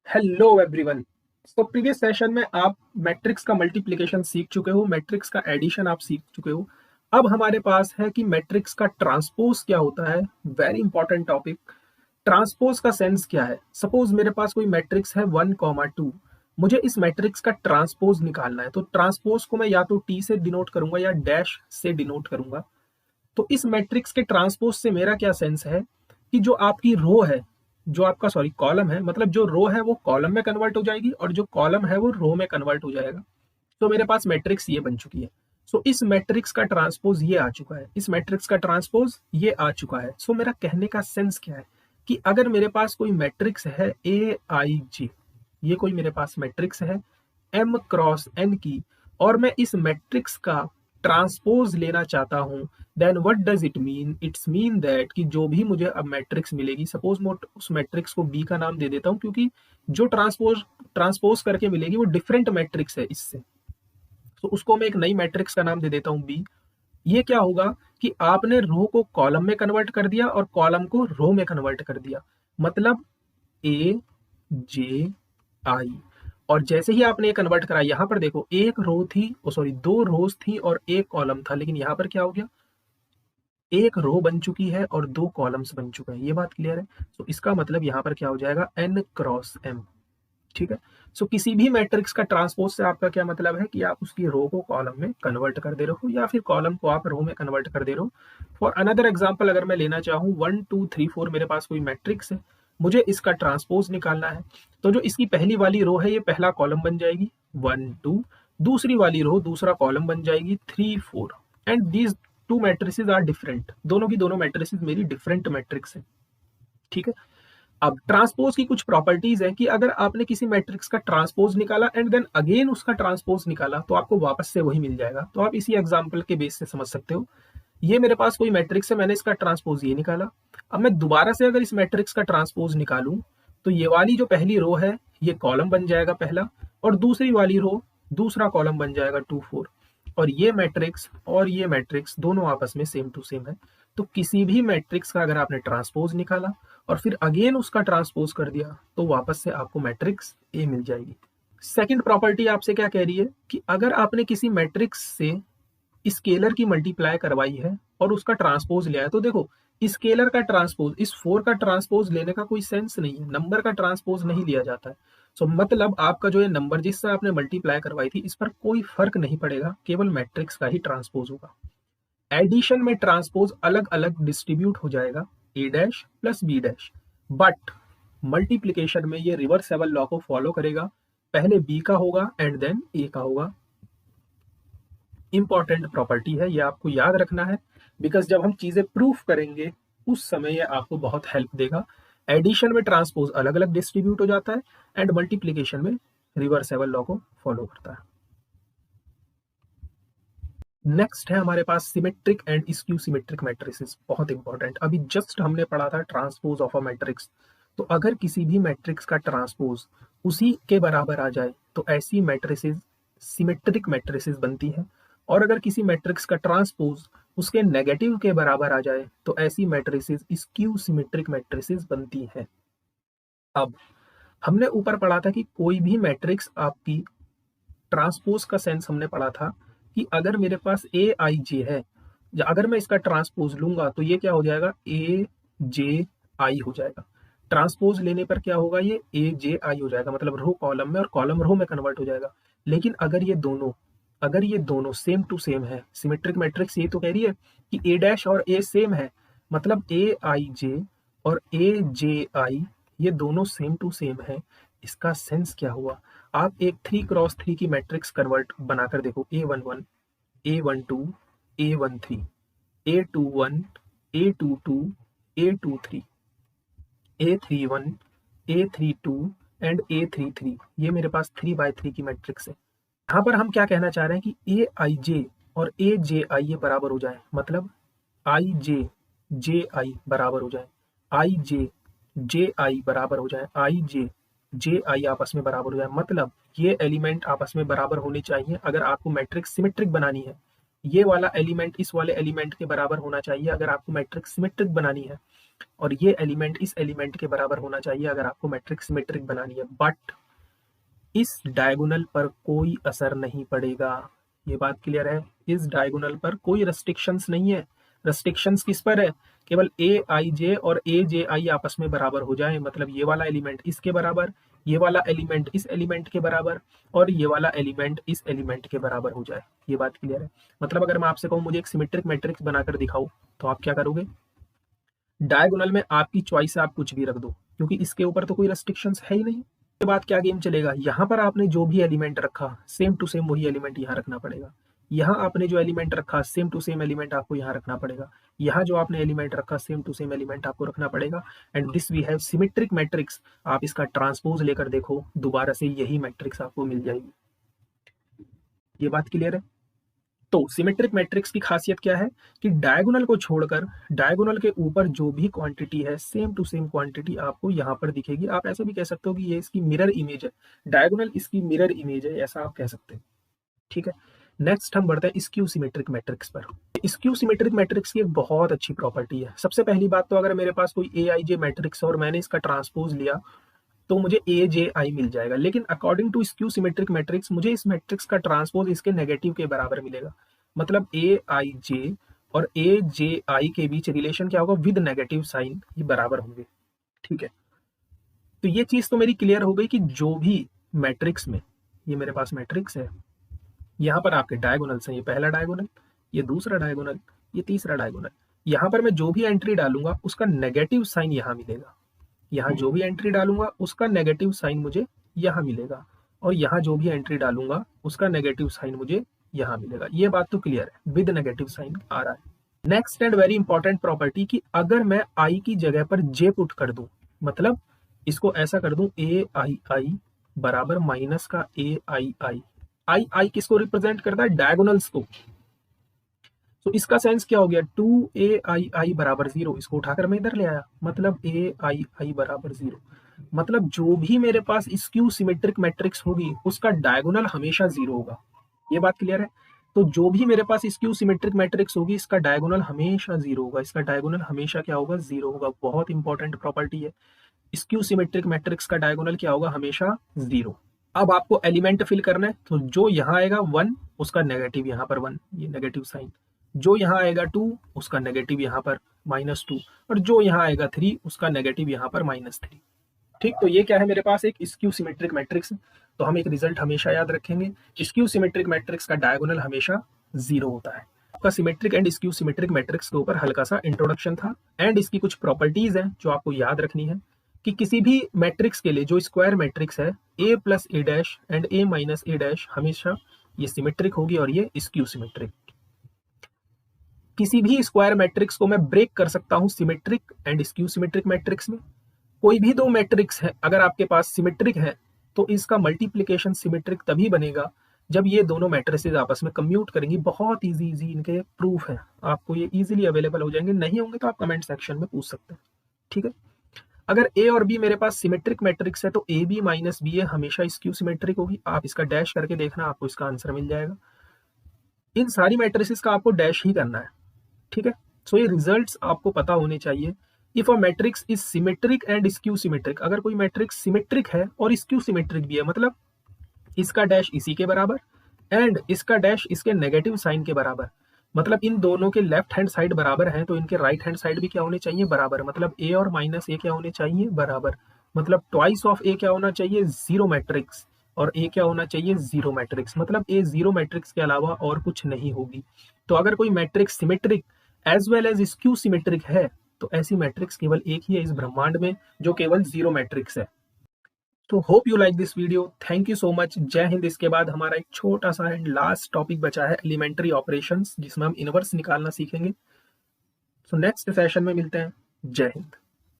Hello everyone. तो previous session में आप मैट्रिक्स का मल्टीप्लिकेशन सीख चुके हो, मैट्रिक्स का एडिशन आप सीख चुके हो। अब हमारे पास है कि मैट्रिक्स का ट्रांसपोज क्या होता है। Very important topic. ट्रांसपोज का सेंस क्या है। सपोज मेरे पास कोई मैट्रिक्स है 1, 2, मुझे इस मैट्रिक्स का ट्रांसपोज निकालना है। तो ट्रांसपोज को मैं या तो टी से डिनोट करूंगा या डैश से डिनोट करूंगा। तो इस मैट्रिक्स के ट्रांसपोज से मेरा क्या सेंस है कि जो आपकी रो है, जो आपका सॉरी कॉलम है, मतलब जो रो है वो कॉलम में कन्वर्ट हो जाएगी और जो कॉलम है वो रो में कन्वर्ट हो जाएगा। तो मेरे पास मैट्रिक्स ये बन चुकी है। सो इस मैट्रिक्स का ट्रांसपोज ये आ चुका है, इस मैट्रिक्स का ट्रांसपोज ये आ चुका है। सो मेरा कहने का सेंस क्या है कि अगर मेरे पास कोई मैट्रिक्स है ए आई जी, ये कोई मेरे पास मैट्रिक्स है एम क्रॉस एन की, और मैं इस मैट्रिक्स का ट्रांसपोज लेना चाहता हूं, then what does it mean. It's mean that कि जो भी मुझे अब मैट्रिक्स मिलेगी, सपोज मैं उस मैट्रिक्स को बी का नाम दे देता हूं, क्योंकि जो ट्रांसपोज करके मिलेगी वो डिफरेंट मैट्रिक्स है इससे। तो उसको मैं एक नई मैट्रिक्स का नाम दे देता हूं बी। ये क्या होगा कि आपने रो को कॉलम में कन्वर्ट कर दिया और कॉलम को रो में कन्वर्ट कर दिया। मतलब ए जे आई, और जैसे ही आपने कन्वर्ट करा, यहां पर देखो एक रो थी, सॉरी दो रोज थी और एक कॉलम था, लेकिन यहां पर क्या हो गया, एक रो बन चुकी है और दो कॉलम्स बन चुके हैं। ये बात क्लियर है। तो इसका मतलब यहाँ पर क्या हो जाएगा, एन क्रॉस एम। ठीक है। सो किसी भी मैट्रिक्स का ट्रांसपोज से आपका क्या मतलब है कि आप उसकी रो को कॉलम में कन्वर्ट कर दे रहे हो या फिर कॉलम को आप रो में कन्वर्ट कर दे रहे हो। फॉर अनदर एग्जांपल अगर मैं लेना चाहूँ 1, 2, 3, 4, मेरे पास कोई मैट्रिक्स है, मुझे इसका ट्रांसपोज निकालना है। तो जो इसकी पहली वाली रो है ये पहला कॉलम बन जाएगी 1, 2, दूसरी वाली रो दूसरा कॉलम बन जाएगी 3, 4, and these two matrices are different. दोनों की दोनों मैट्रिसेस मेरी डिफरेंट मैट्रिक्स है। ठीक है। अब ट्रांसपोज की कुछ प्रॉपर्टीज है कि अगर आपने किसी मैट्रिक्स का ट्रांसपोज निकाला एंड देन अगेन उसका ट्रांसपोज निकाला तो आपको वापस से वही मिल जाएगा। तो आप इसी एग्जांपल के बेस से समझ सकते हो। ये मेरे पास कोई मैट्रिक्स है, मैंने इसका ट्रांसपोज ये निकाला। अब मैं दोबारा से अगर इस मैट्रिक्स का ट्रांसपोज निकालूं तो ये वाली जो पहली रो है ये कॉलम बन जाएगा पहला, और दूसरी वाली रो दूसरा कॉलम बन जाएगा 2, 4। और ये मैट्रिक्स दोनों आपस में सेम टू सेम है। तो किसी भी मैट्रिक्स का अगर आपने ट्रांसपोज निकाला और फिर अगेन उसका ट्रांसपोज कर दिया तो वापस से आपको मैट्रिक्स ए मिल जाएगी। सेकंड प्रॉपर्टी आपसे क्या कह रही है कि अगर आपने किसी मैट्रिक्स से स्केलर की मल्टीप्लाई करवाई है और उसका ट्रांसपोज लिया है, तो देखो स्केलर का ट्रांसपोज, इस 4 का ट्रांसपोज लेने का कोई सेंस नहीं है, नंबर का ट्रांसपोज नहीं लिया जाता है। सो मतलब आपका जो ये नंबर जिससे आपने मल्टीप्लाई करवाई थी इस पर कोई फर्क नहीं पड़ेगा, केवल मैट्रिक्स का ही ट्रांसपोज होगा। एडिशन में ट्रांसपोज अलग अलग डिस्ट्रीब्यूट हो जाएगा, A dash plus B dash, but multiplication में ये रिवर्सेबल लॉ को फॉलो करेगा। पहले बी का होगा एंड देन ए का होगा। इंपॉर्टेंट प्रॉपर्टी है, ये आपको याद रखना है, बिकॉज जब हम चीजें प्रूफ करेंगे उस समय ये आपको बहुत हेल्प देगा। एडिशन में ट्रांसपोज अलग अलग डिस्ट्रीब्यूट हो जाता है एंड मल्टीप्लीकेशन में रिवर्सेबल लॉ को फॉलो करता है। नेक्स्ट है हमारे पास symmetric and skew symmetric matrices, बहुत इंपॉर्टेंट। अभी जस्ट हमने पढ़ा था ट्रांसपोज ऑफ अ मैट्रिक्स। तो अगर किसी भी मैट्रिक्स का ट्रांसपोज उसी के बराबर आ जाए तो ऐसी मैट्रिसेस सिमेट्रिक मैट्रिसेस बनती हैं, और अगर किसी मैट्रिक्स का ट्रांसपोज उसके नेगेटिव के बराबर आ जाए तो ऐसी मैट्रिसेस स्क्यू सिमेट्रिक मैट्रिसेस बनती हैं। अब हमने ऊपर पढ़ा था कि कोई भी मैट्रिक्स आपकी ट्रांसपोज का सेंस हमने पढ़ा था कि अगर मेरे पास ए आई जे है, अगर मैं इसका ट्रांसपोज लूंगा तो ये क्या हो जाएगा, ए जे आई हो जाएगा। ट्रांसपोज लेने पर क्या होगा, ये ए जे आई हो जाएगा, मतलब रो कॉलम में और कॉलम रो में कन्वर्ट हो जाएगा। लेकिन अगर ये दोनों सेम टू सेम है, सिमेट्रिक मैट्रिक्स ये तो कह रही है कि ए डैश और ए सेम है, मतलब ए आई जे और ए जे आई ये दोनों सेम टू सेम है। इसका सेंस क्या हुआ, आप एक 3x3 की मैट्रिक्स कन्वर्ट बनाकर देखो, A11, A12, A13, A21, A22, A23, A31, A32 and A33, ये मेरे पास 3x3 की मैट्रिक्स है। यहाँ पर हम क्या कहना चाह रहे हैं कि ए आई जे और ए जे आई ये बराबर हो जाए, मतलब आई जे आई बराबर हो जाए, आई जे आई बराबर हो जाए, आई जे आई आपस में बराबर हो जाए, मतलब ये एलिमेंट आपस में बराबर होने चाहिए अगर आपको मैट्रिक्स सिमेट्रिक बनानी है। ये वाला एलिमेंट इस वाले एलिमेंट के बराबर होना चाहिए अगर आपको मैट्रिक्स सिमेट्रिक बनानी है। और ये एलिमेंट इस एलिमेंट के बराबर होना चाहिए अगर आपको मैट्रिक्स सिमेट्रिक बनानी है। बट इस डायगोनल पर कोई असर नहीं पड़ेगा। ये बात क्लियर है? इस डायगोनल पर कोई रेस्ट्रिक्शंस नहीं है। रेस्ट्रिक्शंस किस पर है? केवल ए आई जे और ए जे आई आपस में बराबर हो जाए, मतलब ये वाला एलिमेंट इसके बराबर, ये वाला एलिमेंट इस एलिमेंट के बराबर और ये वाला एलिमेंट इस एलिमेंट के बराबर हो जाए। ये बात क्लियर है? मतलब अगर मैं आपसे कहूँ मुझे एक सिमेट्रिक मैट्रिक्स बनाकर दिखाओ, तो आप क्या करोगे? डायगोनल में आपकी चॉइस है, आप कुछ भी रख दो, क्योंकि इसके ऊपर तो कोई रेस्ट्रिक्शंस है ही नहीं। के बाद क्या गेम चलेगा? यहाँ पर आपने जो भी एलिमेंट रखा सेम टू सेम वही एलिमेंट यहाँ रखना पड़ेगा। यहाँ आपने जो एलिमेंट रखा सेम टू सेम एलिमेंट आपको यहाँ रखना पड़ेगा। यहाँ जो आपने एलिमेंट रखा सेम टू सेम एलिमेंट आपको रखना पड़ेगा। And this we have symmetric matrix. आप इसका ट्रांसपोज लेकर देखो, दोबारा से यही मैट्रिक्स आपको मिल जाएगी। ये बात क्लियर है? तो सिमेट्रिक मैट्रिक्स की खासियत क्या है कि डायगोनल को छोड़कर डायगोनल के ऊपर जो भी क्वांटिटी है सेम टू सेम क्वांटिटी आपको यहाँ पर दिखेगी। आप ऐसा भी कह सकते हो कि ये इसकी मिरर इमेज है, डायगोनल इसकी मिरर इमेज है, ऐसा आप कह सकते हैं। ठीक है, नेक्स्ट हम बढ़ते हैं स्क्यू सिमेट्रिक मैट्रिक्स पर। स्क्यू सिमेट्रिक मैट्रिक्स की एक बहुत अच्छी प्रॉपर्टी है। सबसे पहली बात तो अगर मेरे पास कोई ए आई जे मैट्रिक्स है और मैंने इसका ट्रांसपोज लिया तो मुझे ए जे आई मिल जाएगा, लेकिन according to skew symmetric matrix मुझे इस मैट्रिक्स का ट्रांसपोज इसके नेगेटिव के बराबर मिलेगा। मतलब ए आई जे और ए जे आई के बीच रिलेशन क्या होगा? विद नेगेटिव साइन ये बराबर होंगे। ठीक है, तो ये चीज तो मेरी क्लियर हो गई कि जो भी मैट्रिक्स में, ये मेरे पास मैट्रिक्स है, यहाँ पर आपके डायगोनल्स हैं, ये पहला डायगोनल, ये दूसरा डायगोनल, ये तीसरा डायगोनल। यहाँ पर मैं जो भी एंट्री डालूंगा उसका नेगेटिव साइन यहाँ मिलेगा। यहाँ जो भी एंट्री डालूंगा उसका नेगेटिव साइन मुझे यहाँ मिलेगा, और यहाँ जो भी एंट्री डालूंगा उसका नेगेटिव साइन मुझे यहाँ मिलेगा। ये बात तो क्लियर है, विद नेगेटिव साइन आ रहा है। Next and very important property कि अगर मैं आई की जगह पर जे पुट कर दूं, मतलब इसको ऐसा कर दूं ए आई आई बराबर माइनस का ए आई आई। आई आई किसको रिप्रेजेंट करता है? डायगोनल्स को। तो इसका सेंस क्या हो गया? 2ai बराबर 0, इसको उठाकर मैं इधर ले आया, मतलब ai बराबर 0। मतलब जो भी मेरे पास स्क्यू सिमेट्रिक मैट्रिक्स होगी उसका डायगोनल हमेशा 0 होगा। ये बात क्लियर है? तो जो भी मेरे पास स्क्यू सिमेट्रिक मैट्रिक्स होगी इसका डायगोनल हमेशा 0 होगा। इसका डायगोनल हमेशा क्या होगा? 0 होगा। बहुत इंपॉर्टेंट प्रॉपर्टी है। स्क्यू सिमेट्रिक मैट्रिक्स का डायगोनल क्या होगा? हमेशा 0। अब आपको एलिमेंट फिल करना है, तो जो यहाँ आएगा 1 उसका नेगेटिव यहाँ पर 1, ये नेगेटिव साइन। जो यहाँ आएगा 2 उसका नेगेटिव यहाँ पर -2, और जो यहाँ आएगा 3 उसका नेगेटिव यहाँ पर -3। ठीक, तो ये क्या है? मेरे पास एक स्क्यू सिमेट्रिक मैट्रिक्स। तो हम एक रिजल्ट हमेशा याद रखेंगे, स्क्यू सिमेट्रिक मैट्रिक्स का डायगोनल हमेशा 0 होता है। आपका symmetric and skew symmetric matrix के ऊपर हल्का सा इंट्रोडक्शन था, एंड इसकी कुछ प्रॉपर्टीज हैं जो आपको याद रखनी है कि किसी भी मैट्रिक्स के लिए जो स्क्वायर मैट्रिक्स है a plus A dash and a minus A dash हमेशा ये सिमेट्रिक होगी और ये स्क्यू सिमेट्रिक। किसी भी स्क्वायर मैट्रिक्स को मैं ब्रेक कर सकता हूं symmetric and skew symmetric matrix में। कोई भी दो मैट्रिक्स है अगर आपके पास सिमेट्रिक है तो इसका मल्टीप्लिकेशन सिमेट्रिक तभी बनेगा जब ये दोनों मैट्रिसेस आपस में कम्यूट करेंगी। बहुत इजी इनके प्रूफ है, आपको ये इजीली अवेलेबल हो जाएंगे। नहीं होंगे तो आप कमेंट सेक्शन में पूछ सकते हैं। ठीक है, अगर ए और बी मेरे पास सिमेट्रिक मैट्रिक्स है तो ए बी माइनस बी ए हमेशा स्क्यू सिमेट्रिक होगी। आप इसका डैश करके देखना, आपको इसका आंसर मिल जाएगा। इन सारी मैट्रिसेस का आपको डैश ही करना है। ठीक है, सो ये रिजल्ट्स आपको पता होने चाहिए। If a matrix is symmetric and skew symmetric, अगर कोई मैट्रिक्स सिमेट्रिक है और स्क्यू सिमेट्रिक भी है, मतलब इसका डैश इसी के बराबर एंड इसका डैश इसके नेगेटिव साइन के बराबर, मतलब इन दोनों के लेफ्ट हैंड साइड बराबर हैं तो इनके राइट हैंड साइड भी क्या होने चाहिए? बराबर। मतलब ए और माइनस ए क्या होने चाहिए? बराबर। मतलब ट्वाइस ऑफ ए क्या होना चाहिए? 0 मैट्रिक्स, और ए क्या होना चाहिए? 0 मैट्रिक्स। मतलब ए 0 मैट्रिक्स के अलावा और कुछ नहीं होगी। तो अगर कोई matrix symmetric as well as skew symmetric है तो ऐसी मैट्रिक्स केवल एक ही है इस ब्रह्मांड में जो केवल 0 मैट्रिक्स है। तो hope you like this video, thank you so much, जय हिंद। इसके बाद हमारा एक छोटा सा एंड लास्ट टॉपिक बचा है एलिमेंट्री ऑपरेशंस, जिसमें हम इनवर्स निकालना सीखेंगे। सो नेक्स्ट सेशन में मिलते हैं, जय हिंद।